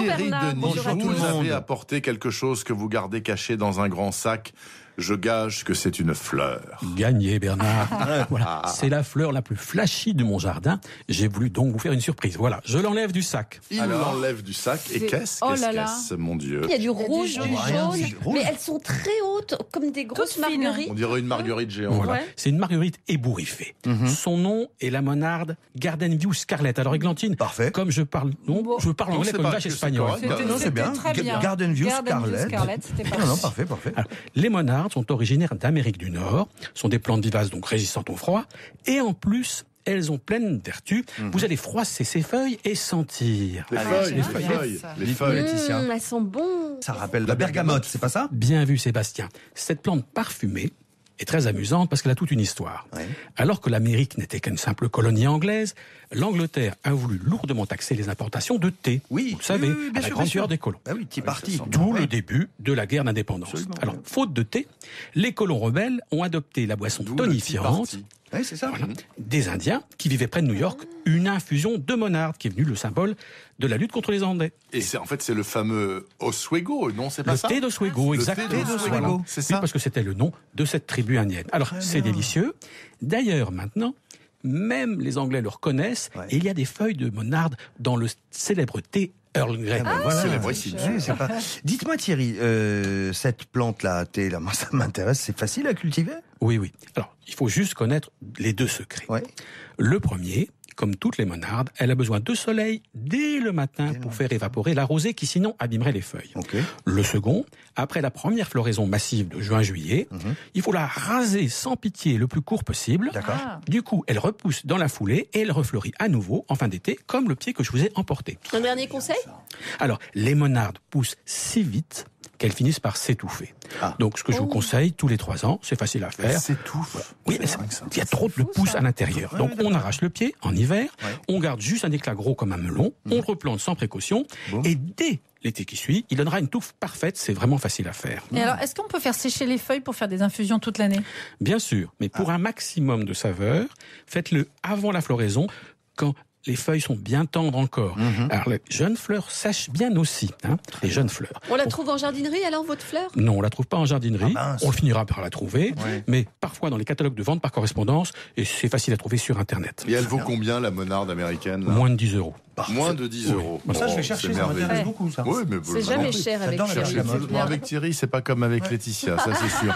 Thierry Bernard. Denis, Bonjour à vous tous. avez apporté quelque chose que vous gardez caché dans un grand sac. Je gage que c'est une fleur. Gagné, Bernard. Voilà. C'est la fleur la plus flashy de mon jardin. J'ai voulu donc vous faire une surprise. Voilà, je l'enlève du sac. Il l'enlève du sac et qu'est-ce qu'est-ce, mon Dieu? Il y a du rouge, du jaune, mais elles sont très hautes, comme des grosses marguerites. On dirait une marguerite géante. Voilà. Ouais. C'est une marguerite ébouriffée. Son nom est la monarde Garden View Scarlet. Alors, Églantine, Parfait. comme je parle, je parle anglais c'est comme pas vache que c'est espagnole. correct. Non, c'est bien. très bien. Garden View Garden View Scarlet. Scarlet, c'était parfait. Non, parfait, parfait. Alors, les monardes sont originaires d'Amérique du Nord, sont des plantes vivaces donc résistantes au froid, et en plus, elles ont plein de vertus. Vous allez froisser ces feuilles et sentir. Les Dites-moi, feuilles. Laetitia. Elles sont bonnes. Ça rappelle la bergamote, c'est pas ça? Bien vu, Sébastien. Cette plante parfumée est très amusante parce qu'elle a toute une histoire. Ouais. Alors que l'Amérique n'était qu'une simple colonie anglaise, l'Angleterre a voulu lourdement taxer les importations de thé. Oui, Vous le savez, oui, oui, bien à la sûr, grande bien sûr. fureur des colons. Ah oui, Tea Party. Tout le début de la guerre d'indépendance. Absolument. Alors, faute de thé, les colons rebelles ont adopté la boisson D'où le tonifiante Tea Party. Oui, c'est ça. voilà, des Indiens qui vivaient près de New York, une infusion de monarde qui est venue le symbole de la lutte contre les Anglais. Et c'est le fameux Oswego, non, c'est pas Le ça? thé d'Oswego, Le thé exactement. d'Oswego, Voilà. c'est Oui, ça? parce que c'était le nom de cette tribu indienne. Alors, c'est délicieux. D'ailleurs, maintenant, même les Anglais le reconnaissent, Ouais. et il y a des feuilles de monarde dans le célèbre thé Earl Grey. Voilà. Célébrissime. Ouais, c'est pas... Dites-moi Thierry, cette plante-là, thé, là, moi ça m'intéresse, c'est facile à cultiver? Oui, oui. Alors, il faut juste connaître les deux secrets. Ouais. Le premier, comme toutes les monardes, elle a besoin de soleil dès le matin pour faire évaporer la rosée qui sinon abîmerait les feuilles. Ok. Le second, après la première floraison massive de juin-juillet, il faut la raser sans pitié le plus court possible. D'accord. Du coup, elle repousse dans la foulée et elle refleurit à nouveau en fin d'été, comme le pied que je vous ai emporté. Un dernier conseil? Alors, les monardes poussent si vite qu'elles finissent par s'étouffer. Ah. Donc, ce que je vous conseille, tous les 3 ans, c'est facile à faire. C'est tout. Oui, mais il y a trop de pousses à l'intérieur. Donc, on arrache le pied en hiver, on garde juste un éclat gros comme un melon, on le replante sans précaution, et dès l'été qui suit, il donnera une touffe parfaite, c'est vraiment facile à faire. Et alors, est-ce qu'on peut faire sécher les feuilles pour faire des infusions toute l'année? Bien sûr, mais pour un maximum de saveur, faites-le avant la floraison, quand les feuilles sont bien tendres encore. Alors, les jeunes fleurs sèchent bien aussi, les jeunes fleurs. On la trouve en jardinerie alors, votre fleur? Non, on la trouve pas en jardinerie. Ah mince. On finira par la trouver, Ouais. mais parfois dans les catalogues de vente par correspondance, et c'est facile à trouver sur Internet. Et elle vaut combien, la monarde américaine là? Moins de 10 €. Moins de 10 euros. Ça, je vais Oh, chercher, c'est ça merveilleux. m'intéresse beaucoup, ça. Oui, mais C'est jamais cher avec J'adore la Thierry. bergamote. Avec Thierry, c'est pas comme avec Laetitia, ça c'est sûr.